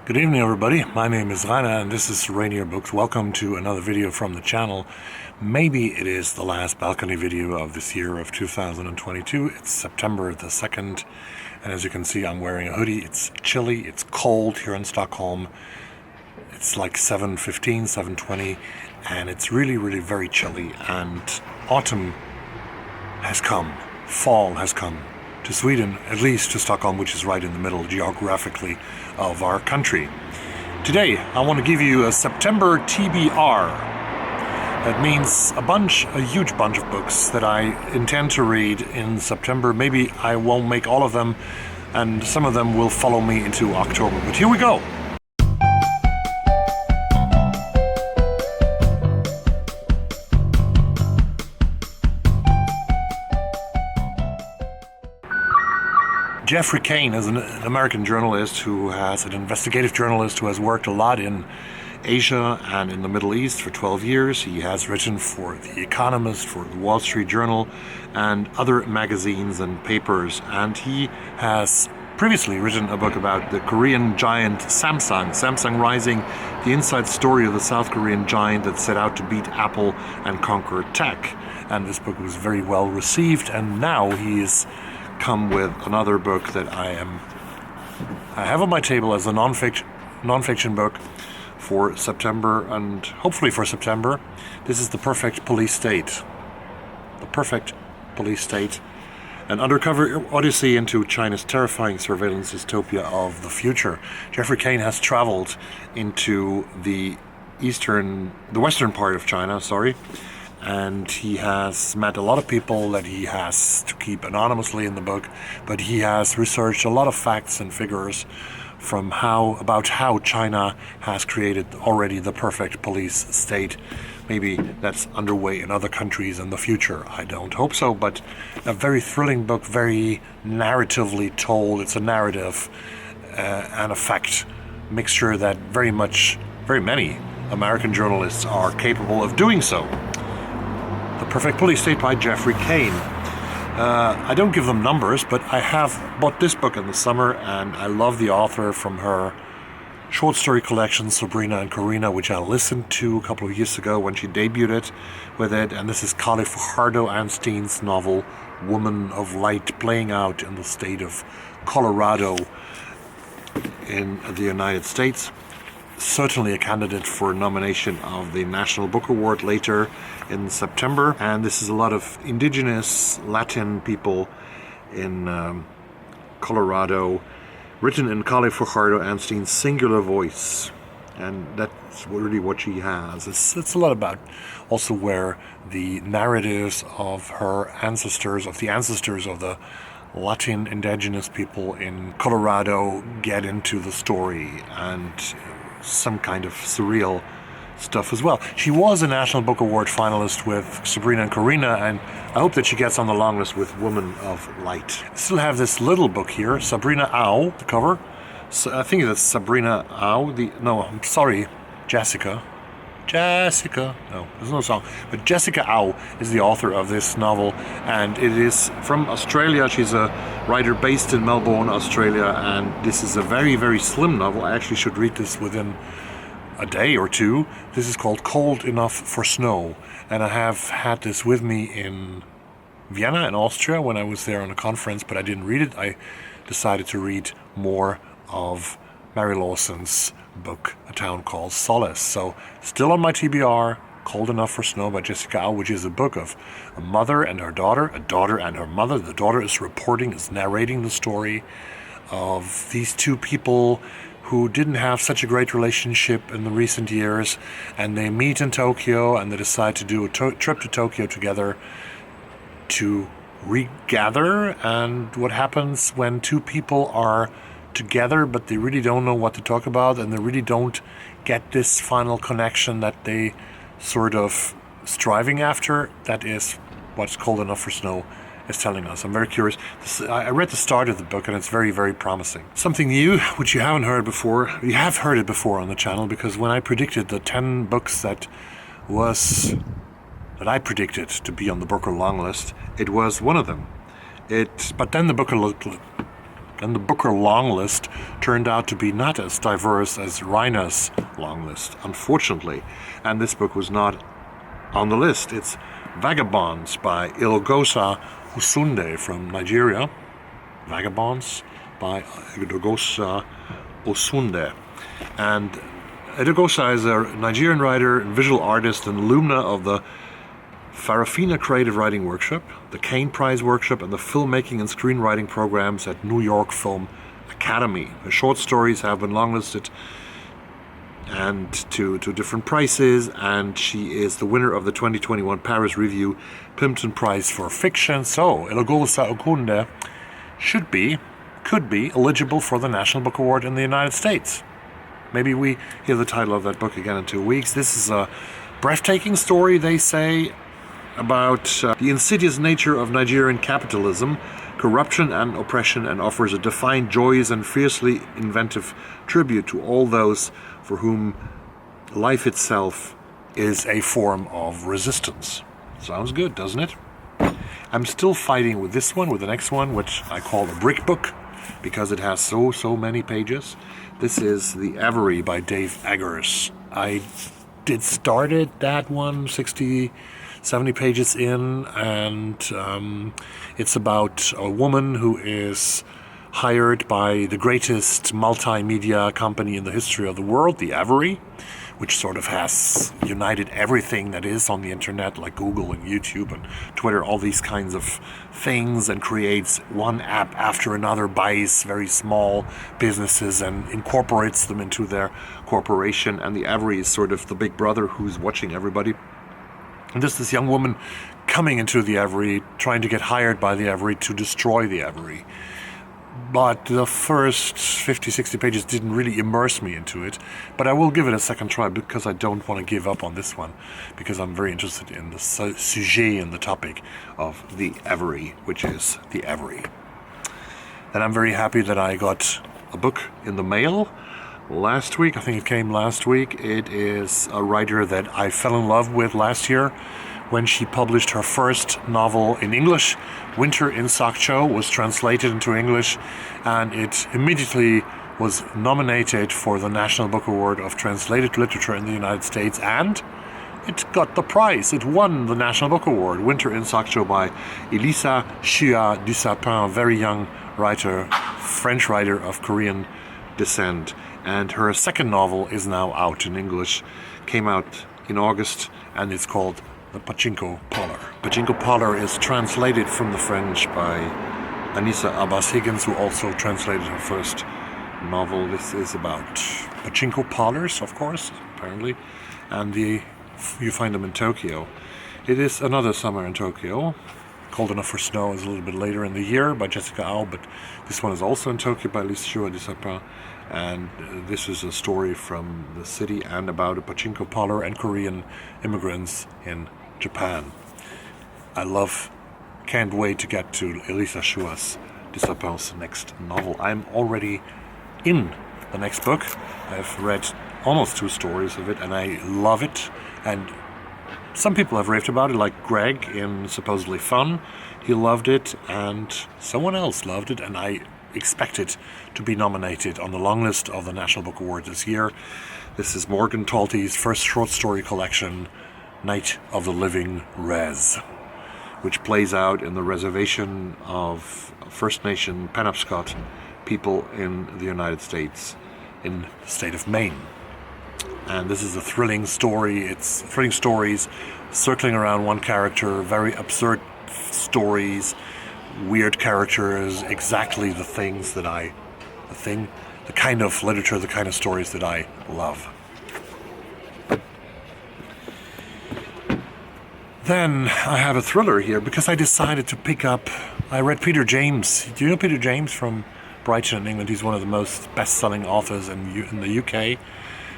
Good evening, everybody. My name is Rainer and this is Rainier Books. Welcome to another video from the channel. Maybe it is the last balcony video of this year of 2022. It's September the 2nd, and as you can see, I'm wearing a hoodie. It's chilly, it's cold here in Stockholm. It's like 7:15, 7:20, and it's really very chilly, and autumn has come. Fall has come to Sweden, at least to Stockholm, which is right in the middle geographically of our country. Today, I want to give you a September TBR. That means a huge bunch of books that I intend to read in September. Maybe I won't make all of them, and some of them will follow me into October. But here we go. Geoffrey Cain is an American journalist an investigative journalist who has worked a lot in Asia and in the Middle East for 12 years. He has written for The Economist, for the Wall Street Journal, and other magazines and papers. And he has previously written a book about the Korean giant Samsung Rising, the inside story of the South Korean giant that set out to beat Apple and conquer tech. And this book was very well received, and now he is come with another book that I have on my table as a non-fiction book for September, and hopefully for September. This is The Perfect Police State. The Perfect Police State. An undercover odyssey into China's terrifying surveillance dystopia of the future. Geoffrey Cain has traveled into the western part of China, and he has met a lot of people that he has to keep anonymously in the book, but he has researched a lot of facts and figures about how China has created already the perfect police state. Maybe that's underway in other countries in the future. I don't hope so, but a very thrilling book, very narratively told. It's a narrative and a fact mixture that very many American journalists are capable of doing so. The Perfect Police State by Geoffrey Cain. I don't give them numbers, but I have bought this book in the summer, and I love the author from her short story collection, Sabrina and Corina, which I listened to a couple of years ago when she debuted with it. And this is Fajardo-Anstine's novel, Woman of Light, playing out in the state of Colorado in the United States. Certainly a candidate for nomination of the National Book Award later in September. And this is a lot of indigenous Latin people in Colorado, written in Fajardo-Anstine's singular voice. And that's really what she has. It's a lot about also where the narratives of her ancestors, of the Latin indigenous people in Colorado get into the story, and some kind of surreal stuff as well. She was a National Book Award finalist with Sabrina and Corina, and I hope that she gets on the long list with Woman of Light. I still have this little book here, Sabrina Au, the cover. So I think that's Sabrina Au. Jessica. No, there's no song. But Jessica Au is the author of this novel, and it is from Australia. She's a writer based in Melbourne, Australia, and this is a very slim novel. I actually should read this within a day or two. This is called Cold Enough for Snow, and I have had this with me in Vienna in Austria when I was there on a conference, but I didn't read it. I decided to read more of Mary Lawson's book, A Town Called Solace. So still on my TBR, Cold Enough for Snow by Jessica Au, which is a book of a mother and her daughter, a daughter and her mother. The daughter is narrating the story of these two people who didn't have such a great relationship in the recent years, and they meet in Tokyo, and they decide to do a trip to Tokyo together to regather. And what happens when two people are together but they really don't know what to talk about, and they really don't get this final connection that they sort of striving after. That is what's Cold Enough for Snow is telling us. I'm very curious. I read the start of the book, and it's very promising. Something new, which you haven't heard before. You have heard it before on the channel, because when I predicted the 10 books that I predicted to be on the Booker long list, it was one of them. But then the Booker And the Booker long list turned out to be not as diverse as Reiner's long list, unfortunately. And this book was not on the list. It's Vagabonds by Eloghosa Osunde from Nigeria. Vagabonds by Eloghosa Osunde. And Eloghosa is a Nigerian writer and visual artist and alumna of the Farafina Creative Writing Workshop, the Cain Prize Workshop, and the filmmaking and screenwriting programs at New York Film Academy. Her short stories have been longlisted and to different prizes, and she is the winner of the 2021 Paris Review Plimpton Prize for Fiction. So, Eloghosa Osunde could be eligible for the National Book Award in the United States. Maybe we hear the title of that book again in 2 weeks. This is a breathtaking story, they say, about the insidious nature of Nigerian capitalism, corruption and oppression, and offers a defiant, joyous and fiercely inventive tribute to all those for whom life itself is a form of resistance. Sounds good, doesn't it? I'm still fighting with this one, with the next one, which I call the brick book, because it has so many pages. This is The Avery by Dave Eggers. I did started that one 70 pages in, and it's about a woman who is hired by the greatest multimedia company in the history of the world, the Avery, which sort of has united everything that is on the internet, like Google and YouTube and Twitter, all these kinds of things, and creates one app after another, buys very small businesses and incorporates them into their corporation. And the Avery is sort of the big brother who's watching everybody. And there's this young woman coming into the Avery, trying to get hired by the Avery to destroy the Avery. But the first 50, 60 pages didn't really immerse me into it. But I will give it a second try, because I don't want to give up on this one, because I'm very interested in the sujet and the topic of the Avery, which is the Avery. And I'm very happy that I got a book in the mail last week. I think it came last week. It is a writer that I fell in love with last year when she published her first novel in English. Winter in Sakcho was translated into English, and it immediately was nominated for the National Book Award of Translated Literature in the United States, and it got the prize. It won the National Book Award. Winter in Sakcho by Elise Shua Dusapin, a very young writer, French writer of Korean descent. And her second novel is now out in English, came out in August, and it's called The Pachinko Parlour. Pachinko Parlour is translated from the French by Anissa Abbas-Higgins, who also translated her first novel. This is about pachinko parlors, of course, apparently, and you find them in Tokyo. It is Another Summer in Tokyo. Cold Enough for Snow is a little bit later in the year by Jessica Au, but this one is also in Tokyo by Elise Shua Dusapin. And this is a story from the city and about a pachinko parlor and Korean immigrants in Japan. Can't wait to get to Elise Shua Dusapin's next novel. I'm already in the next book. I've read almost 2 stories of it, and I love it. And some people have raved about it, like Greg in Supposedly Fun. He loved it, and someone else loved it, and I expect it to be nominated on the long list of the National Book Award this year. This is Morgan Taulty's first short story collection, Night of the Living Res, which plays out in the reservation of First Nation Penobscot people in the United States, in the state of Maine. And this is a thrilling story. It's thrilling stories circling around one character, very absurd stories, weird characters, exactly the kind of literature, the kind of stories that I love. Then I have a thriller here, because I decided to pick up, I read Peter James. Do you know Peter James from Brighton in England? He's one of the most best-selling authors in the UK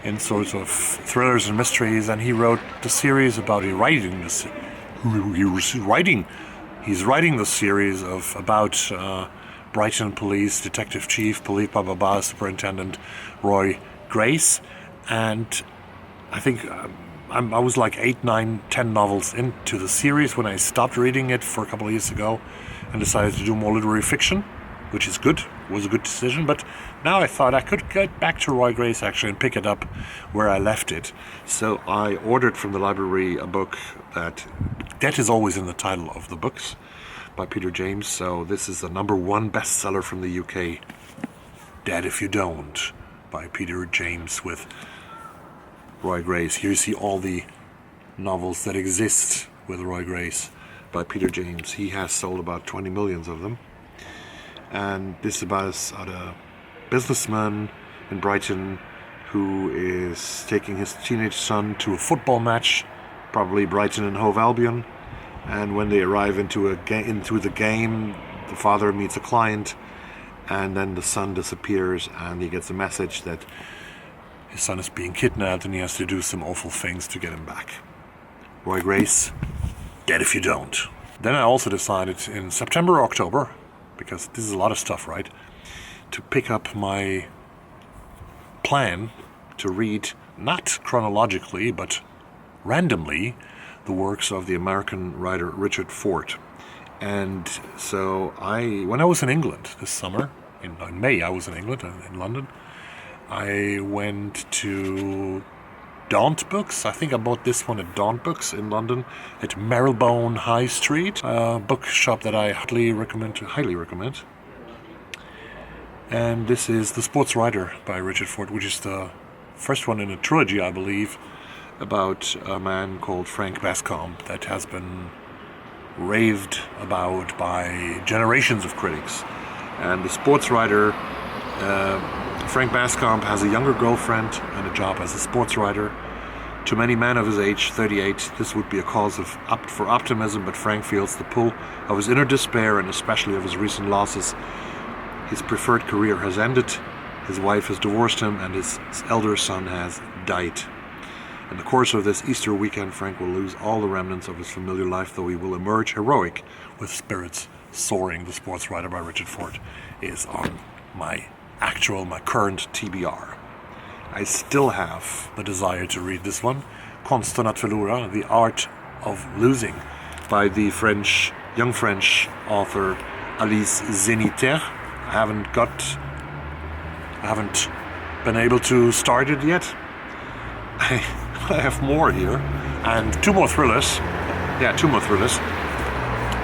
in sorts of thrillers and mysteries, and he wrote the series about He's writing the series about Brighton Police Detective Chief, Police Superintendent Roy Grace, and I think I was like 8, 9, 10 novels into the series when I stopped reading it for a couple of years ago and decided to do more literary fiction. which is good, was a good decision. But now I thought I could get back to Roy Grace actually and pick it up where I left it. So I ordered from the library a book that Debt is always in the title of the books, by Peter James. So this is the #1 bestseller from the UK, Dead If You Don't, by Peter James with Roy Grace. Here you see all the novels that exist with Roy Grace by Peter James. He has sold about 20 million of them. And this is about a businessman in Brighton who is taking his teenage son to a football match, probably Brighton and Hove Albion. And when they arrive into the game, the father meets a client, and then the son disappears, and he gets a message that his son is being kidnapped and he has to do some awful things to get him back. Roy Grace, Dead If You Don't. Then I also decided in September or October, because this is a lot of stuff, right, to pick up my plan to read, not chronologically, but randomly, the works of the American writer Richard Ford. And so when I was in England this summer, in May I was in England, in London, I went to Daunt Books. I think I bought this one at Daunt Books in London, at Marylebone High Street, a bookshop that I highly recommend. And this is The Sportswriter by Richard Ford, which is the first one in a trilogy, I believe, about a man called Frank Bascombe that has been raved about by generations of critics. And The Sportswriter, Frank Bascombe has a younger girlfriend and a job as a sports writer. To many men of his age, 38, this would be a cause for optimism, but Frank feels the pull of his inner despair and especially of his recent losses. His preferred career has ended, his wife has divorced him, and his elder son has died. In the course of this Easter weekend, Frank will lose all the remnants of his familiar life, though he will emerge heroic with spirits soaring. The Sportswriter by Richard Ford is on my current TBR. I still have the desire to read this one, Konsten, förlora, The Art of Losing, by the young French author Elise Zeniter. I haven't been able to start it yet. I have more here, and two more thrillers.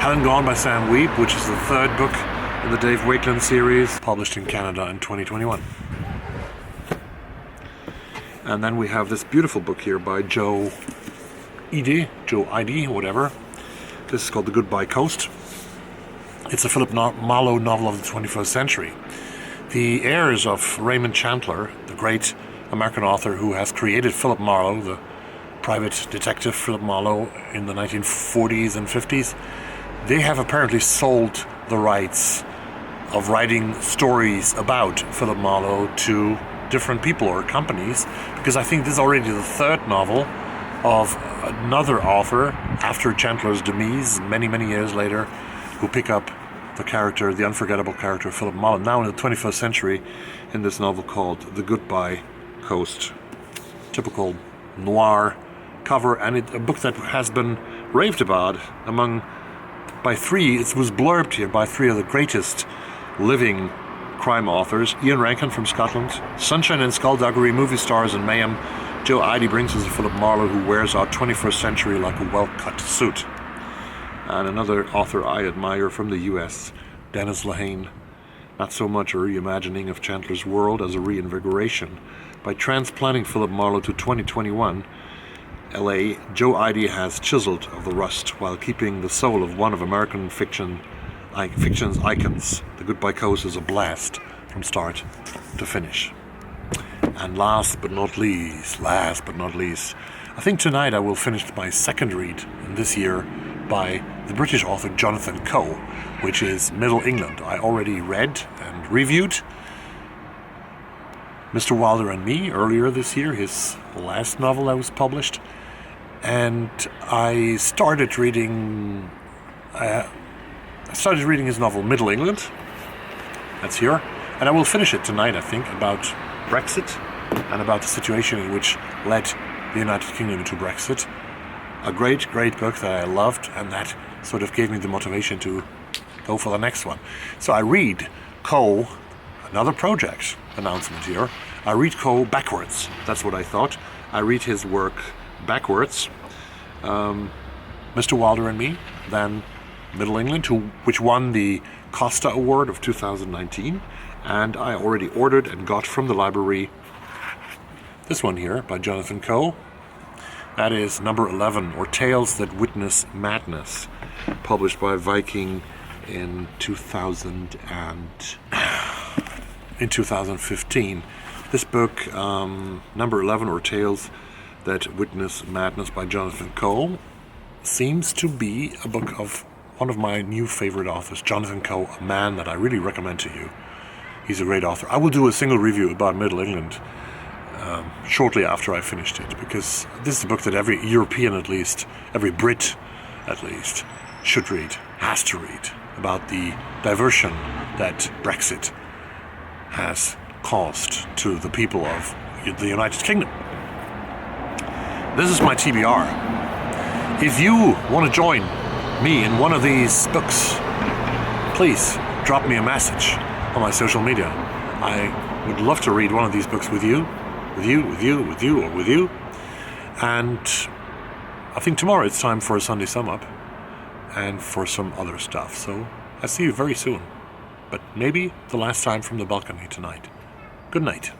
Helen Gone by Sam Wiebe, which is the third book in the Dave Wakeland series, published in Canada in 2021. And then we have this beautiful book here by Joe Ide, whatever. This is called The Goodbye Coast. It's a Philip Marlowe novel of the 21st century. The heirs of Raymond Chandler, the great American author who has created Philip Marlowe, the private detective Philip Marlowe in the 1940s and 50s, they have apparently sold the rights of writing stories about Philip Marlowe to different people or companies, because I think this is already the third novel of another author after Chandler's demise many, many years later, who pick up the unforgettable character of Philip Marlowe, now in the 21st century, in this novel called The Goodbye Coast. Typical noir cover, and a book that has been raved about by three. It was blurbed here by three of the greatest living crime authors: Ian Rankin from Scotland, Sunshine and Skullduggery, movie stars and mayhem. Joe Ide brings us a Philip Marlowe who wears our 21st century like a well-cut suit. And another author I admire from the US, Dennis Lehane. Not so much a reimagining of Chandler's world as a reinvigoration. By transplanting Philip Marlowe to 2021 LA, Joe Ide has chiseled of the rust while keeping the soul of one of American fiction's icons. The Goodbye Coast is a blast from start to finish. And last but not least, I think tonight I will finish my second read in this year by the British author Jonathan Coe, which is Middle England. I already read and reviewed Mr. Wilder and Me earlier this year, his last novel that was published. And I started reading his novel Middle England. That's here. And I will finish it tonight, I think, about Brexit and about the situation in which led the United Kingdom to Brexit. A great, great book that I loved, and that sort of gave me the motivation to go for the next one. So I read Co, another project announcement here. I read Co backwards. That's what I thought. I read his work backwards. Mr. Wilder and Me, then Middle England, which won the Costa Award of 2019. And I already ordered and got from the library this one here by Jonathan Coe. That is number 11, or Tales That Witness Madness, published by Viking in 2015. This book, number 11, or Tales That Witness Madness by Jonathan Coe, seems to be a book of one of my new favorite authors, Jonathan Coe, a man that I really recommend to you. He's a great author. I will do a single review about Middle England shortly after I finished it, because this is a book that every European at least, every Brit at least, should read, has to read, about the diversion that Brexit has caused to the people of the United Kingdom. This is my TBR. If you want to join me in one of these books, please drop me a message on my social media. I would love to read one of these books with you. And I think tomorrow it's time for a Sunday sum up and for some other stuff. So I see you very soon. But maybe the last time from the balcony tonight. Good night.